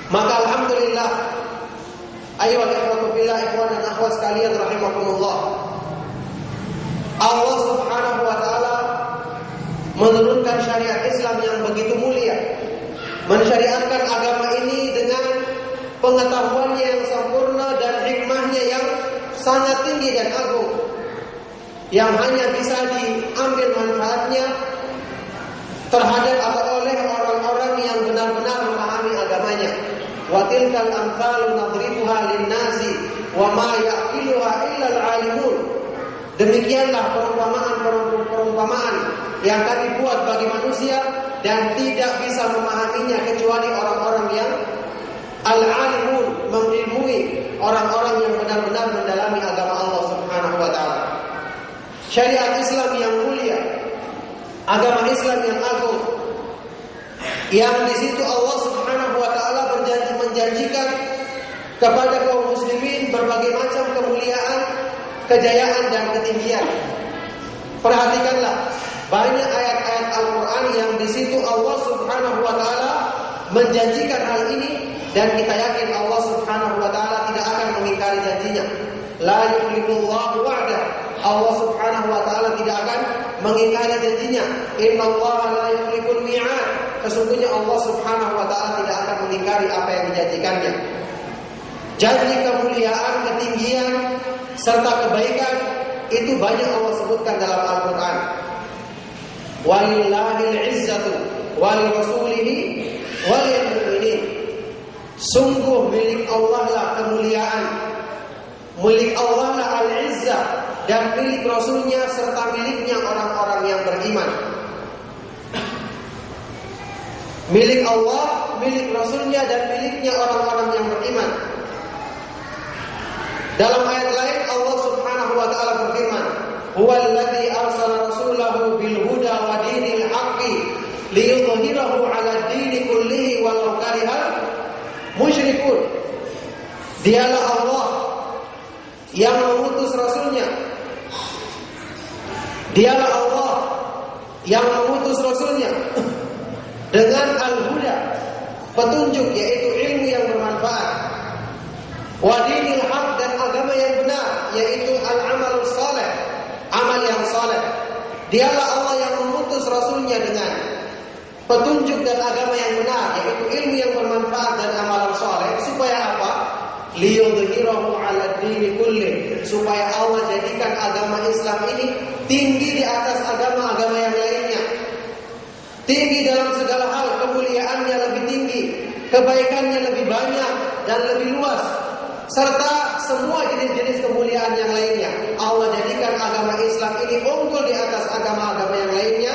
Maka alhamdulillah, ayyuhal ikhwatu fillah, ikhwan dan akhwat sekalian rahimakumullah, Allah Subhanahu wa taala menurunkan syariat Islam yang begitu mulia, mensyariatkan agama ini dengan pengetahuannya yang sempurna dan hikmahnya yang sangat tinggi dan agung, yang hanya bisa diambil manfaatnya terhadap atau oleh orang-orang yang benar-benar memahami agamanya. Wa tilkal amsalu nadribuha lin-nasi wa ma yaqiluha illa al-alimun. Demikianlah perumpamaan yang kami buat bagi manusia dan tidak bisa memahaminya kecuali orang-orang yang al-alimun, mengilmui, orang-orang yang benar-benar mendalami agama Allah Subhanahu wa taala. Syariat Islam yang mulia, agama Islam yang agung, yang di situ Allah Subhanahu wa taala menjanjikan kepada kaum muslimin berbagai macam kemuliaan, kejayaan dan ketinggian. Perhatikanlah, banyak ayat-ayat Al-Qur'an yang di situ Allah Subhanahu wa taala menjanjikan hal ini, dan kita yakin Allah Subhanahu wa taala tidak akan mengingkari janjinya. La yukhlifullahu wa'dah. Allah Subhanahu wa taala tidak akan mengingkari janjinya. Innallaha la yukhliful mi'ad. Sesungguhnya Allah Subhanahu wa taala tidak akan mengingkari apa yang dijanjikannya. Janji kemuliaan, ketinggian serta kebaikan itu banyak Allah sebutkan dalam Al-Qur'an. Walillahil 'izzatu wali rasulihi walil mu'minin. Sungguh milik Allah lah kemuliaan, milik Allah lah al-izzah, dan milik Rasulnya serta miliknya orang-orang yang beriman. Milik Allah, milik Rasulnya, dan miliknya orang-orang yang beriman. Dalam ayat lain Allah Subhanahu wa taala berfirman, "Huwallazi arsala rasulahu bil huda wa dinil haqqi liyudhhirahu 'ala ad-dini kullihi walau karihal musyrikun." Dialah Allah yang mengutus Rasulnya. Dialah Allah yang mengutus Rasulnya dengan al-huda, petunjuk, yaitu ilmu yang bermanfaat, wa dinil haq, dan agama yang benar, yaitu al-amalus saleh, amal yang saleh. Dialah Allah yang mengutus Rasulnya dengan petunjuk dan agama yang benar, yaitu ilmu yang bermanfaat dan amalan saleh. Supaya apa? Liyudhhirahu 'ala ad-dini kulli, supaya Allah jadikan agama Islam ini tinggi di atas agama-agama yang lainnya. Tinggi dalam segala hal, kemuliaannya lebih tinggi, kebaikannya lebih banyak dan lebih luas, serta semua jenis-jenis kemuliaan yang lainnya. Allah jadikan agama Islam ini unggul di atas agama-agama yang lainnya,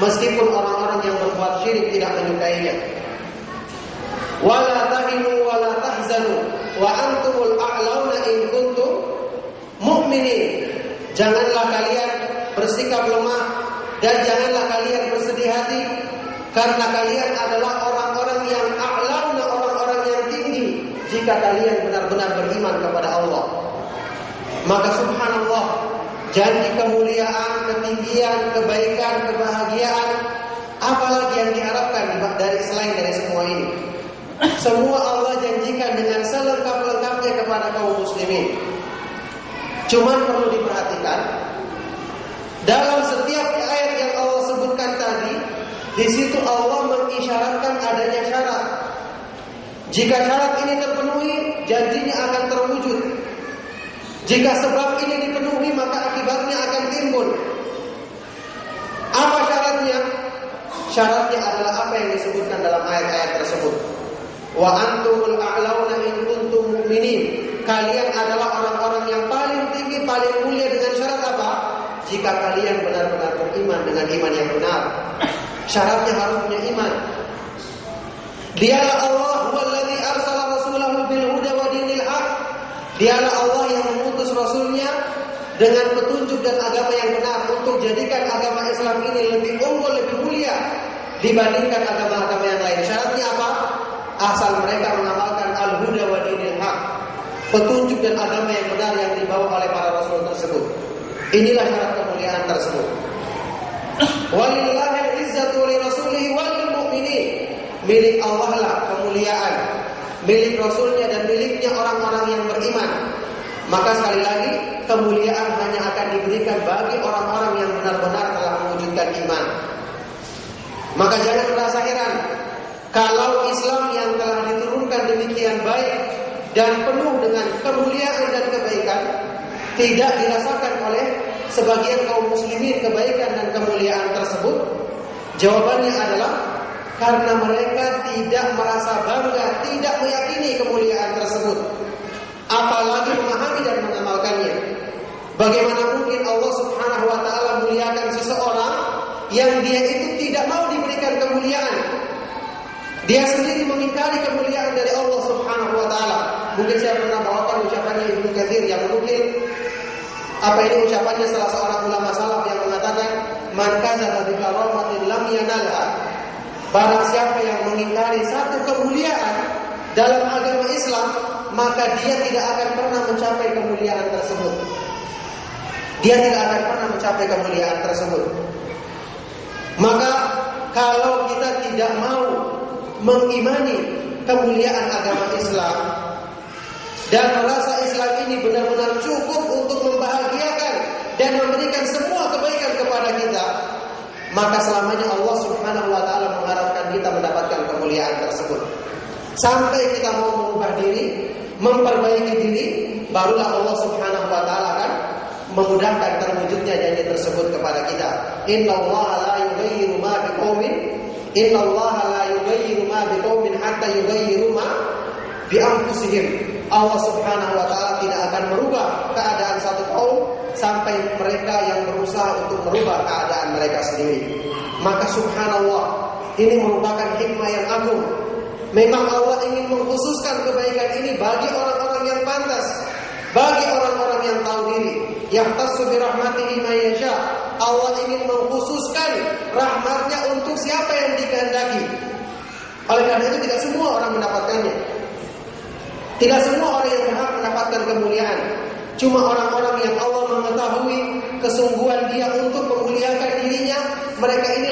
meskipun orang-orang yang berbuat syirik tidak menyukainya. Wala tahinu wala tahzanu wa antumul a'launa in kuntum mu'minin. Janganlah kalian bersikap lemah dan janganlah kalian bersedih hati, karena kalian adalah orang-orang yang a'launa, orang-orang yang tinggi, jika kalian benar-benar beriman kepada Allah. Maka subhanallah, janji kemuliaan, ketinggian, kebaikan, kebahagiaan, apalagi yang diharapkan dari selain dari semua ini? Semua Allah janjikan dengan selengkap-lengkapnya kepada kaum muslimin. Cuman perlu diperhatikan, dalam setiap ayat yang Allah sebutkan tadi, di situ Allah mengisyaratkan adanya syarat. Jika syarat ini terpenuhi, janjinya akan terwujud. Jika sebab ini dipenuhi, maka akibatnya akan timbul. Apa syaratnya? Syaratnya adalah apa yang disebutkan dalam ayat-ayat tersebut. Wa antumul a'launa in kuntum mu'minin. Kalian adalah orang-orang yang paling tinggi, paling mulia, dengan syarat apa? Jika kalian benar-benar beriman dengan iman yang benar. Syaratnya harus punya iman. Dialah Allah huwallazi arsala rasulahu bil huda wa dinil haq. Dialah Allah yang mengutus Rasulnya dengan petunjuk dan agama yang benar, untuk jadikan agama Islam ini lebih unggul, lebih mulia dibandingkan agama-agama yang lain. Syaratnya apa? Asal mereka mengamalkan al-huda wa dinil haq, petunjuk dan agama yang benar yang dibawa oleh para rasul tersebut. Inilah syarat kemuliaan tersebut. Walillahil izzatu li rasulihi walil mu'minin. Milik Allah lah kemuliaan, milik Rasulnya dan miliknya orang-orang yang beriman. Maka sekali lagi, kemuliaan hanya akan diberikan bagi orang-orang yang benar-benar telah mewujudkan iman. Maka jangan merasa heran kalau Islam yang telah diturunkan demikian baik dan penuh dengan kemuliaan dan kebaikan tidak dirasakan oleh sebagian kaum muslimin kebaikan dan kemuliaan tersebut. Jawabannya adalah karena mereka tidak merasa bangga, tidak meyakini kemuliaan tersebut, apalagi memahami dan mengamalkannya. Bagaimana mungkin Allah Subhanahu wa taala muliakan seseorang yang dia itu tidak mau diberikan kemuliaan? Dia sendiri mengingkari kemuliaan dari Allah Subhanahu wa taala. Mungkin saya pernah bawakan ucapannya Ibnu Katsir yang menukil ucapannya salah seorang ulama salaf yang mengatakan, "Man kadzaba bi karamatin lam yanalha." Barang siapa yang mengingkari satu kemuliaan dalam agama Islam, maka dia tidak akan pernah mencapai kemuliaan tersebut. Dia tidak akan pernah mencapai kemuliaan tersebut. Maka kalau kita tidak mau mengimani kemuliaan agama Islam dan merasa Islam ini benar-benar cukup untuk membahagiakan dan memberikan semua kebaikan kepada kita, maka selamanya Allah Subhanahu wa taala mengharapkan kita mendapatkan kemuliaan tersebut. Sampai kita mau mengubah diri, memperbaiki diri, barulah Allah Subhanahu wa taala akan memudahkan terwujudnya janji tersebut kepada kita. Innallaha la yughayyiru ma biqaumin Innallaha la yughayyiru ma biqaumin hatta yughayyiru ma bi anfusihim. Allah Subhanahu wa taala tidak akan merubah keadaan satu kaum sampai mereka yang berusaha untuk merubah keadaan mereka sendiri. Maka subhanallah, ini merupakan hikmah yang agung. Memang Allah ingin mengkhususkan kebaikan ini bagi orang-orang yang pantas, bagi orang-orang yang tahu diri. Yahtassu bi rahmatihi man yasha. Allah ingin mengkhususkan rahmatnya untuk siapa yang dikehendaki. Oleh karena itu tidak semua orang mendapatkannya. Tidak semua orang yang berhak mendapatkan kemuliaan. Cuma orang-orang yang Allah mengetahui kesungguhan dia untuk memuliakan dirinya, mereka ini